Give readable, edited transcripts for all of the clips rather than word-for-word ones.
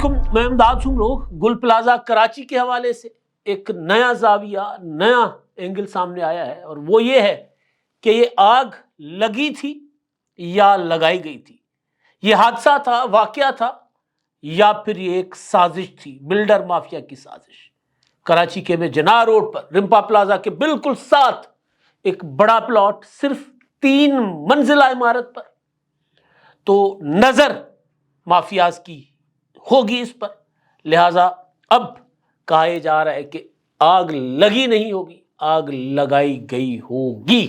علیکم، میں امداد سمرو گل پلازا کراچی کے حوالے سے ایک نیا زاویہ، نیا اینگل سامنے آیا ہے، اور وہ یہ ہے کہ یہ آگ لگی تھی یا لگائی گئی تھی، یہ حادثہ تھا، واقعہ تھا، یا پھر یہ ایک سازش تھی، بلڈر مافیا کی سازش۔ کراچی کے میں جناح روڈ پر رمپا پلازا کے بالکل ساتھ ایک بڑا پلاٹ، صرف 3 منزلہ عمارت پر، تو نظر مافیاز کی ہوگی اس پر، لہذا اب کہا جا رہا ہے کہ آگ لگی نہیں ہوگی، آگ لگائی گئی ہوگی۔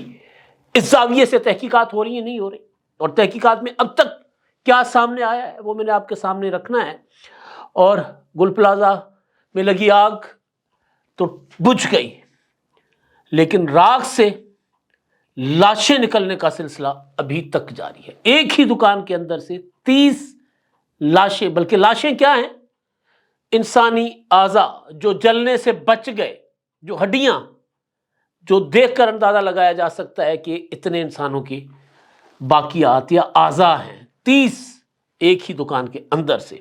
اس زاویے سے تحقیقات ہو رہی ہیں، نہیں ہو رہی، اور تحقیقات میں اب تک کیا سامنے آیا ہے وہ میں نے آپ کے سامنے رکھنا ہے۔ اور گل پلازا میں لگی آگ تو بجھ گئی، لیکن راکھ سے لاشیں نکلنے کا سلسلہ ابھی تک جاری ہے۔ ایک ہی دکان کے اندر سے 30 لاشیں، بلکہ لاشیں کیا ہیں، انسانی اعضاء جو جلنے سے بچ گئے، جو ہڈیاں، جو دیکھ کر اندازہ لگایا جا سکتا ہے کہ اتنے انسانوں کی باقیات یا اعضاء ہیں، 30 ایک ہی دکان کے اندر سے۔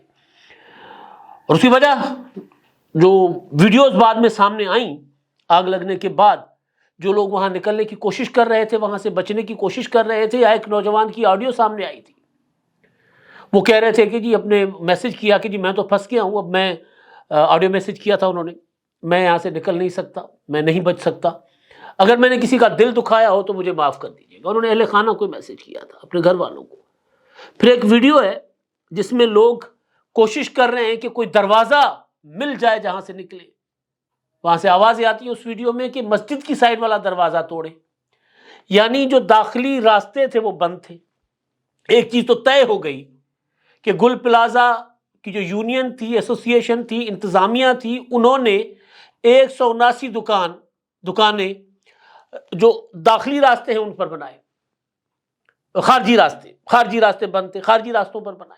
اور اسی وجہ جو ویڈیوز بعد میں سامنے آئیں آگ لگنے کے بعد، جو لوگ وہاں نکلنے کی کوشش کر رہے تھے، وہاں سے بچنے کی کوشش کر رہے تھے، یا ایک نوجوان کی آڈیو سامنے آئی تھی، وہ کہہ رہے تھے کہ جی اپنے میسج کیا کہ جی میں تو پھنس گیا ہوں، اب میں آڈیو میسج کیا تھا انہوں نے، میں یہاں سے نکل نہیں سکتا، میں نہیں بچ سکتا، اگر میں نے کسی کا دل دکھایا ہو تو مجھے معاف کر دیجیے گا۔ انہوں نے اہل خانہ کو میسج کیا تھا، اپنے گھر والوں کو۔ پھر ایک ویڈیو ہے جس میں لوگ کوشش کر رہے ہیں کہ کوئی دروازہ مل جائے جہاں سے نکلے، وہاں سے آوازیں آتی ہے اس ویڈیو میں کہ مسجد کی سائڈ والا دروازہ توڑے، یعنی جو داخلی راستے تھے وہ بند تھے۔ ایک چیز تو طے ہو گئی کہ گل پلازا کی جو یونین تھی، ایسوسی ایشن تھی، انتظامیہ تھی، انہوں نے 179 دکانیں جو داخلی راستے ہیں ان پر بنائے، خارجی راستے بند تھے، خارجی راستوں پر بنائے۔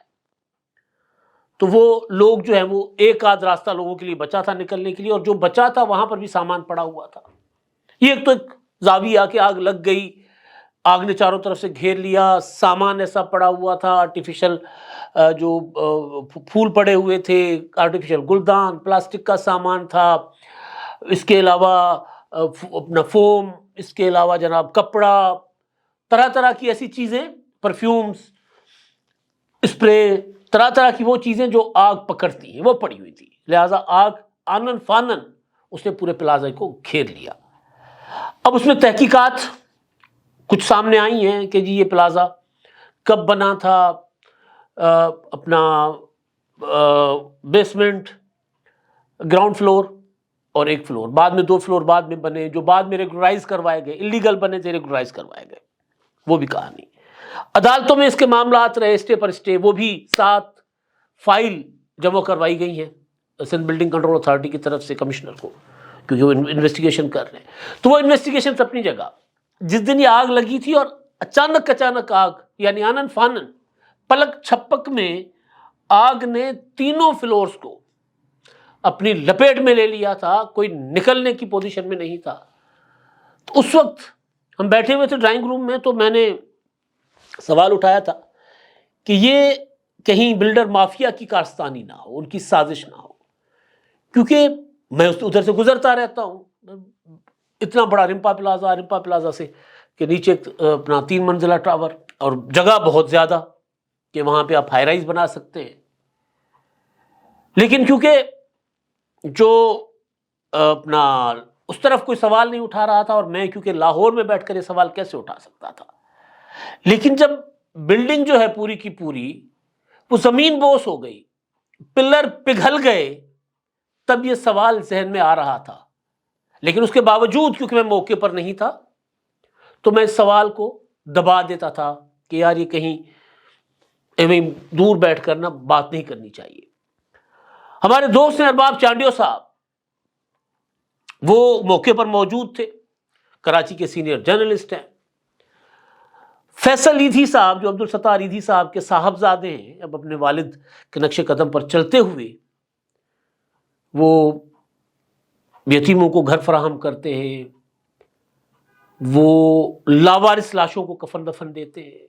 تو وہ لوگ جو ہیں وہ ایک آدھ راستہ لوگوں کے لیے بچا تھا نکلنے کے لیے، اور جو بچا تھا وہاں پر بھی سامان پڑا ہوا تھا۔ یہ ایک تو ایک زاویہ کہ آگ لگ گئی، آگ نے چاروں طرف سے گھیر لیا، سامان ایسا پڑا ہوا تھا، آرٹیفیشل جو پھول پڑے ہوئے تھے، آرٹیفیشل گلدان، پلاسٹک کا سامان تھا، اس کے علاوہ اپنا فوم، اس کے علاوہ جناب کپڑا، طرح طرح کی ایسی چیزیں، پرفیومز، اسپرے، طرح طرح کی وہ چیزیں جو آگ پکڑتی ہیں وہ پڑی ہوئی تھی، لہٰذا آگ آنن فانن اس نے پورے پلازا کو گھیر لیا۔ اب اس میں تحقیقات کچھ سامنے آئی ہیں کہ جی یہ پلازا کب بنا تھا، اپنا بیسمنٹ، گراؤنڈ فلور اور ایک فلور، بعد میں 2 فلور بعد میں بنے، جو بعد میں ریگولرائز کروائے گئے، اللیگل بنے تھے ریگولرائز کروائے گئے، وہ بھی کہانی۔ عدالتوں میں اس کے معاملات رہے، اسٹے پر اسٹے، وہ بھی 7 فائل جمع کروائی گئی ہیں سندھ بلڈنگ کنٹرول اتھارٹی کی طرف سے کمشنر کو، کیونکہ وہ انویسٹیگیشن کر رہے ہیں۔ تو وہ انویسٹیگیشن اپنی جگہ، جس دن یہ آگ لگی تھی اور اچانک آگ، یعنی آنن فانن، پلک چھپک میں آگ نے 3 فلورز کو اپنی لپیٹ میں لے لیا تھا، کوئی نکلنے کی پوزیشن میں نہیں تھا۔ تو اس وقت ہم بیٹھے ہوئے تھے ڈرائنگ روم میں، تو میں نے سوال اٹھایا تھا کہ یہ کہیں بلڈر مافیا کی کارستانی نہ ہو، ان کی سازش نہ ہو، کیونکہ میں ادھر سے گزرتا رہتا ہوں، اتنا بڑا رمپا پلازا سے کہ نیچے اپنا 3 منزلہ ٹاور، اور جگہ بہت زیادہ کہ وہاں پہ آپ ہائی رائز بنا سکتے ہیں، لیکن کیونکہ جو اپنا اس طرف کوئی سوال نہیں اٹھا رہا تھا، اور میں کیونکہ لاہور میں بیٹھ کر یہ سوال کیسے اٹھا سکتا تھا، لیکن جب بلڈنگ جو ہے پوری کی پوری وہ زمین بوس ہو گئی، پلر پگھل گئے، تب یہ سوال ذہن میں آ رہا تھا۔ لیکن اس کے باوجود کیونکہ میں موقع پر نہیں تھا، تو میں اس سوال کو دبا دیتا تھا کہ یار یہ کہیں دور بیٹھ کر نہ بات نہیں کرنی چاہیے۔ ہمارے دوست ہیں ارباب چانڈیو صاحب، وہ موقع پر موجود تھے، کراچی کے سینئر جرنلسٹ ہیں۔ فیصل ایدھی صاحب جو عبدالستار ایدھی صاحب کے صاحبزادے ہیں، اب اپنے والد کے نقش قدم پر چلتے ہوئے وہ یتیموں کو گھر فراہم کرتے ہیں، وہ لاوارث لاشوں کو کفن دفن دیتے ہیں،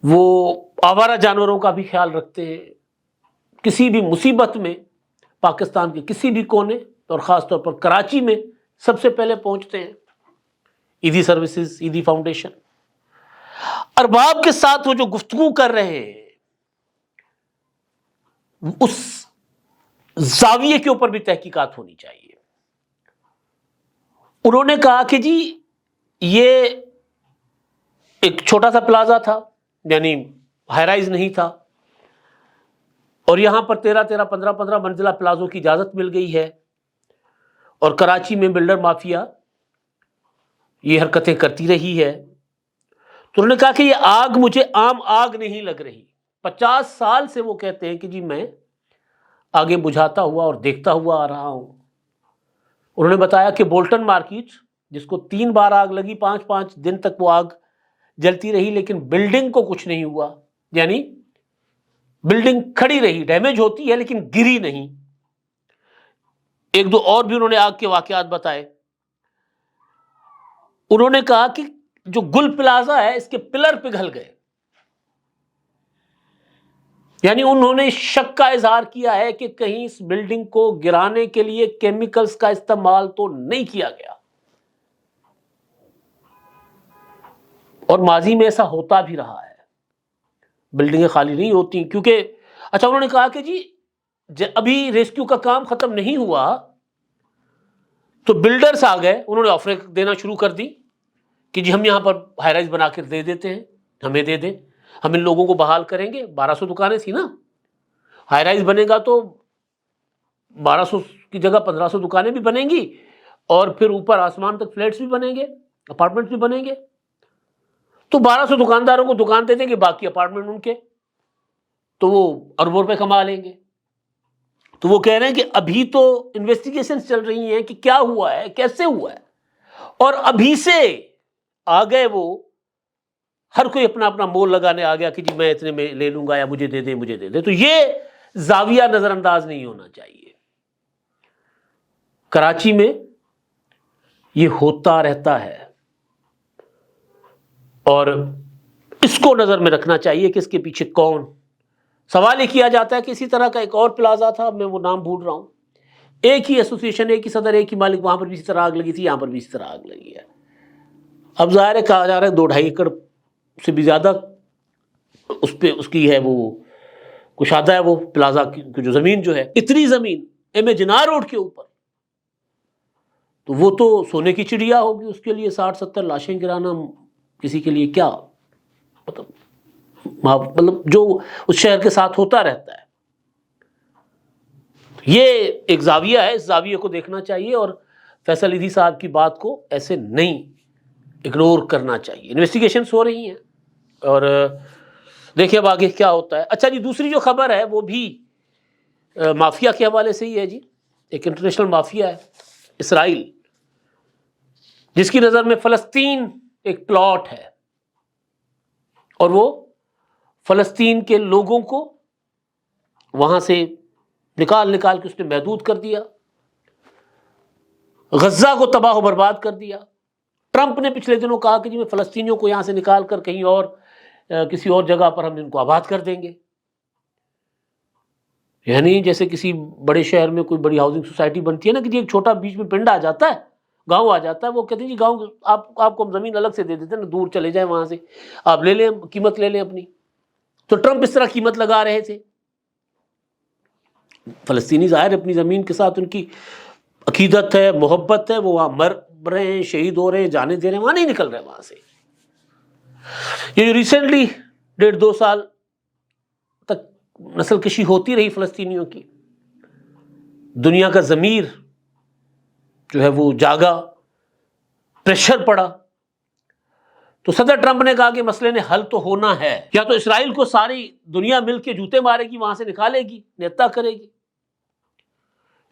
وہ آوارہ جانوروں کا بھی خیال رکھتے ہیں، کسی بھی مصیبت میں پاکستان کے کسی بھی کونے اور خاص طور پر کراچی میں سب سے پہلے پہنچتے ہیں. Edhi services, Edhi foundation. ارباب کے ساتھ وہ جو گفتگو کر رہے ہیں اس زاویے کے اوپر بھی تحقیقات ہونی چاہیے. انہوں نے کہا کہ جی یہ ایک چھوٹا سا پلازا تھا، یعنی ہائی رائز نہیں تھا، اور یہاں پر 15 منزلہ پلازوں کی اجازت مل گئی ہے، اور کراچی میں بلڈر مافیا یہ حرکتیں کرتی رہی ہے. تو انہوں نے کہا کہ یہ آگ مجھے عام آگ نہیں لگ رہی. 50 سال سے وہ کہتے ہیں کہ جی میں آگے بجھاتا ہوا اور دیکھتا ہوا آ رہا ہوں. انہوں نے بتایا کہ بولٹن مارکیٹ جس کو 3 بار آگ لگی، 5 دن تک وہ آگ جلتی رہی، لیکن بلڈنگ کو کچھ نہیں ہوا، یعنی بلڈنگ کھڑی رہی، ڈیمیج ہوتی ہے لیکن گری نہیں. 1-2 اور بھی انہوں نے آگ کے واقعات بتائے. انہوں نے کہا کہ جو گل پلازا ہے اس کے پلر پگھل گئے، یعنی انہوں نے شک کا اظہار کیا ہے کہ کہیں اس بلڈنگ کو گرانے کے لیے کیمیکلز کا استعمال تو نہیں کیا گیا. اور ماضی میں ایسا ہوتا بھی رہا ہے، بلڈنگیں خالی نہیں ہوتی کیونکہ اچھا انہوں نے کہا کہ جی ابھی ریسکیو کا کام ختم نہیں ہوا تو بلڈرز آ گئے، انہوں نے آفریں دینا شروع کر دی کہ جی ہم یہاں پر ہائی رائز بنا کر دے دیتے ہیں، ہمیں دے دیں، ہم ان لوگوں کو بحال کریں گے. 1200 دکانیں تھی نا، ہائی رائز بنے گا تو 1200 کی جگہ 1500 دکانیں بھی بنیں گی، اور پھر اوپر آسمان تک فلیٹس بھی بنیں گے، اپارٹمنٹس بھی بنیں گے. تو 1200 دکانداروں کو دکان دے دیں گے، باقی اپارٹمنٹ ان کے، تو وہ اربوں روپے کما لیں گے. تو وہ کہہ رہے ہیں کہ ابھی تو انویسٹیگیشنز چل رہی ہیں کہ کیا ہوا ہے، کیسے ہوا ہے، اور ابھی سے آ گئے وہ ہر کوئی اپنا اپنا مول لگانے آ گیا کہ جی میں اتنے میں لے لوں گا، یا مجھے دے دیں مجھے دے دیں. تو یہ زاویہ نظر انداز نہیں ہونا چاہیے. کراچی میں یہ ہوتا رہتا ہے اور اس کو نظر میں رکھنا چاہیے کہ اس کے پیچھے کون. سوال یہ کیا جاتا ہے کہ اسی طرح کا ایک اور پلازا تھا، میں وہ نام بھول رہا ہوں، ایک ہی ایسوسیشن، ایک ہی صدر، ایک ہی مالک، وہاں پر بھی اسی طرح آگ لگی تھی، یہاں پر بھی اسی طرح آگ لگی ہے. اب ظاہر ہے کہا جا رہا ہے 2-2.5 ایکڑ سے بھی زیادہ اس پہ اس کی ہے وہ کشادہ ہے، وہ پلازا کی جو زمین جو ہے، اتنی زمین ایم اے جناح روڈ کے اوپر، تو وہ تو سونے کی چڑیا ہوگی. اس کے لیے 60-70 لاشیں گرانا کسی کے لیے کیا مطلب جو اس شہر کے ساتھ ہوتا رہتا ہے. یہ ایک زاویہ ہے، اس زاویے کو دیکھنا چاہیے اور فیصل ایدھی صاحب کی بات کو ایسے نہیں اگنور کرنا چاہیے. انویسٹیگیشنز ہو رہی ہیں اور دیکھیں اب آگے کیا ہوتا ہے. اچھا جی، دوسری جو خبر ہے وہ بھی مافیا کے حوالے سے ہی ہے. جی ایک انٹرنیشنل مافیا ہے اسرائیل، جس کی نظر میں فلسطین ایک پلاٹ ہے، اور وہ فلسطین کے لوگوں کو وہاں سے نکال کے اس نے محدود کر دیا، غزہ کو تباہ و برباد کر دیا. ٹرمپ نے پچھلے دنوں کہا کہ جی میں فلسطینیوں کو یہاں سے نکال کر کہیں اور کسی اور جگہ پر ہم ان کو آباد کر دیں گے. یعنی جیسے کسی بڑے شہر میں کوئی بڑی ہاؤسنگ سوسائٹی بنتی ہے نا، کہ جی ایک چھوٹا بیچ میں پنڈ آ جاتا ہے، گاؤں آ جاتا ہے، وہ کہتے ہیں جی گاؤں آپ کو ہم زمین الگ سے دے دیتے ہیں نا، دور چلے جائیں وہاں سے، آپ لے لیں، قیمت لے لیں اپنی. تو ٹرمپ اس طرح قیمت لگا رہے تھے. فلسطینی ظاہر اپنی زمین کے ساتھ ان کی عقیدت ہے، محبت ہے، وہ وہاں مر رہے ہیں، شہید ہو رہے ہیں، جانے دے رہے ہیں، وہاں نہیں نکل رہے وہاں سے. یہ ریسنٹلی 1.5-2 سال تک نسل کشی ہوتی رہی فلسطینیوں کی، دنیا کا ضمیر جو ہے وہ جاگا، پریشر پڑا. تو صدر ٹرمپ نے کہا کہ مسئلے نے حل تو ہونا ہے، یا تو اسرائیل کو ساری دنیا مل کے جوتے مارے گی، وہاں سے نکالے گی، نیتا کرے گی،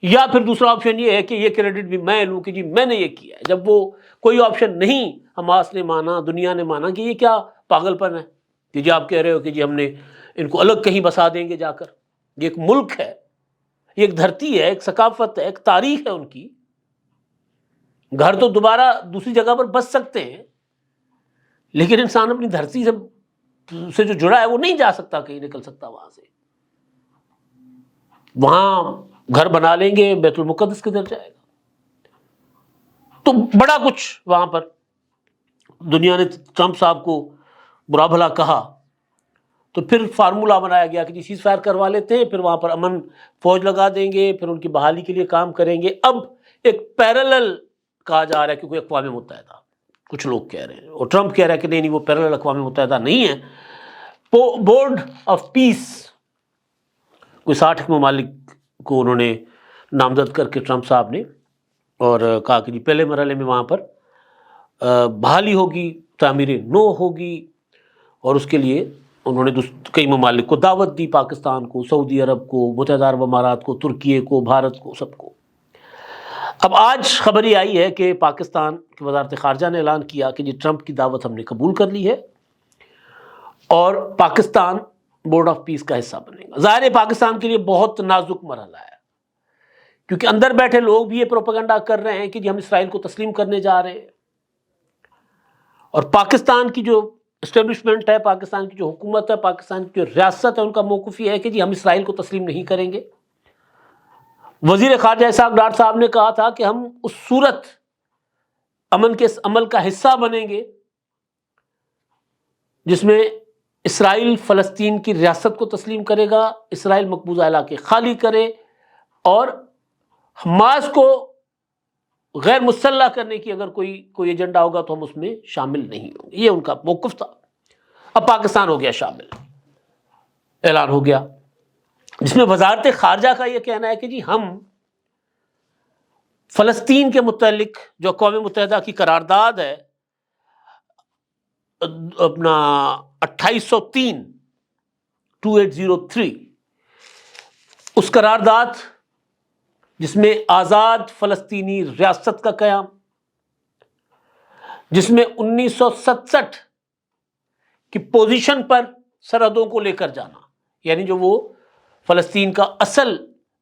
یا پھر دوسرا آپشن یہ ہے کہ یہ کریڈٹ بھی میں لوں کہ جی میں نے یہ کیا ہے. جب وہ کوئی آپشن نہیں حماس نے مانا، دنیا نے مانا کہ یہ کیا پاگل پن ہے کہ جی آپ کہہ رہے ہو کہ جی ہم نے ان کو الگ کہیں بسا دیں گے جا کر. یہ ایک ملک ہے، یہ ایک دھرتی ہے، ایک ثقافت ہے، ایک تاریخ ہے ان کی. گھر تو دوبارہ دوسری جگہ پر بس سکتے ہیں، لیکن انسان اپنی دھرتی سے جو جڑا ہے وہ نہیں جا سکتا، کہیں نکل سکتا وہاں سے. وہاں گھر بنا لیں گے، بیت المقدس کدھر جائے گا؟ تو بڑا کچھ وہاں پر دنیا نے ٹرمپ صاحب کو برا بھلا کہا، تو پھر فارمولہ بنایا گیا کہ سیز فائر کروا لیتے ہیں، پھر وہاں پر امن فوج لگا دیں گے، پھر ان کی بحالی کے لیے کام کریں گے۔ اب ایک پیرالل کہا جا رہا ہے کیونکہ اقوام متحدہ، کچھ لوگ کہہ رہے ہیں اور ٹرمپ کہہ رہا ہے کہ نہیں وہ پیرالل اقوام متحدہ نہیں ہے، بورڈ آف پیس، کوئی 60 ممالک کو انہوں نے نامزد کر کے ٹرمپ صاحب نے، اور کہا کہ پہلے مرحلے میں وہاں پر بحالی ہوگی، تعمیر نو ہوگی، اور اس کے لیے انہوں نے کئی ممالک کو دعوت دی، پاکستان کو، سعودی عرب کو، متحدہ عرب امارات کو، ترکیے کو، بھارت کو، سب کو۔ اب آج خبر یہ آئی ہے کہ پاکستان کی وزارت خارجہ نے اعلان کیا کہ ٹرمپ کی دعوت ہم نے قبول کر لی ہے اور پاکستان بورڈ آف پیس کا حصہ بنے گا۔ ظاہر ہے پاکستان کے لیے بہت نازک مرحلہ ہے، کیونکہ اندر بیٹھے لوگ بھی یہ پروپیگنڈا کر رہے ہیں کہ ہم اسرائیل کو تسلیم کرنے جا رہے ہیں، اور پاکستان کی جو اسٹیبلشمنٹ ہے، پاکستان کی جو حکومت ہے، پاکستان کی جو ریاست ہے، ان کا موقف یہ ہے کہ ہم اسرائیل کو تسلیم نہیں کریں گے۔ وزیر خارجہ اسحاق ڈار صاحب نے کہا تھا کہ ہم اس صورت امن کے اس عمل کا حصہ بنیں گے جس میں اسرائیل فلسطین کی ریاست کو تسلیم کرے گا، اسرائیل مقبوضہ علاقے خالی کرے، اور حماس کو غیر مسلح کرنے کی اگر کوئی ایجنڈا ہوگا تو ہم اس میں شامل نہیں ہوں گے۔ یہ ان کا موقف تھا۔ اب پاکستان ہو گیا شامل، اعلان ہو گیا، جس میں وزارت خارجہ کا یہ کہنا ہے کہ ہم فلسطین کے متعلق جو اقوام متحدہ کی قرارداد ہے اپنا 2803 اس قرارداد جس میں آزاد فلسطینی ریاست کا قیام، جس میں 1967 کی پوزیشن پر سرحدوں کو لے کر جانا، یعنی جو وہ فلسطین کا اصل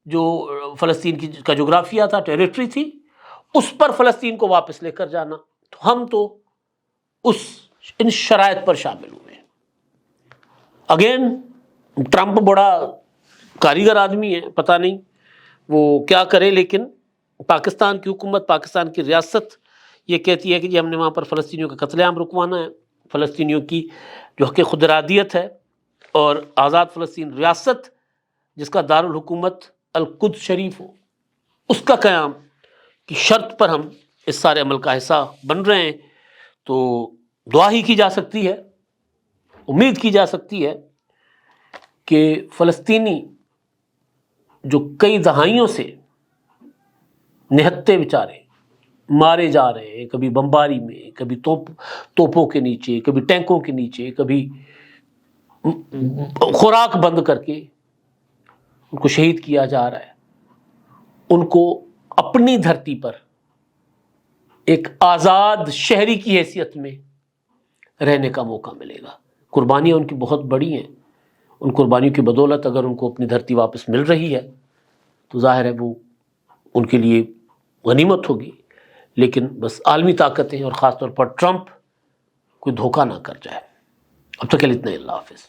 جو فلسطین کا جغرافیہ تھا، ٹیریٹری تھی، اس پر فلسطین کو واپس لے کر جانا، تو ہم تو ان شرائط پر شامل ہوئے ہیں۔ اگین ٹرمپ بڑا کاریگر آدمی ہے، پتہ نہیں وہ کیا کرے، لیکن پاکستان کی حکومت، پاکستان کی ریاست یہ کہتی ہے کہ ہم نے وہاں پر فلسطینیوں کا قتل عام رکوانا ہے، فلسطینیوں کی جو حق خود ارادیت ہے اور آزاد فلسطین ریاست جس کا دارالحکومت القدس شریف ہو، اس کا قیام کی شرط پر ہم اس سارے عمل کا حصہ بن رہے ہیں۔ تو دعا ہی کی جا سکتی ہے، امید کی جا سکتی ہے کہ فلسطینی جو کئی دہائیوں سے نہتے بیچارے مارے جا رہے ہیں، کبھی بمباری میں، کبھی توپوں کے نیچے، کبھی ٹینکوں کے نیچے، کبھی خوراک بند کر کے ان کو شہید کیا جا رہا ہے، ان کو اپنی دھرتی پر ایک آزاد شہری کی حیثیت میں رہنے کا موقع ملے گا۔ قربانیاں ان کی بہت بڑی ہیں، ان قربانیوں کی بدولت اگر ان کو اپنی دھرتی واپس مل رہی ہے تو ظاہر ہے وہ ان کے لیے غنیمت ہوگی، لیکن بس عالمی طاقتیں اور خاص طور پر ٹرمپ کوئی دھوکہ نہ کر جائے۔ اب تک کے لیے اتنا ہی، اللہ حافظ۔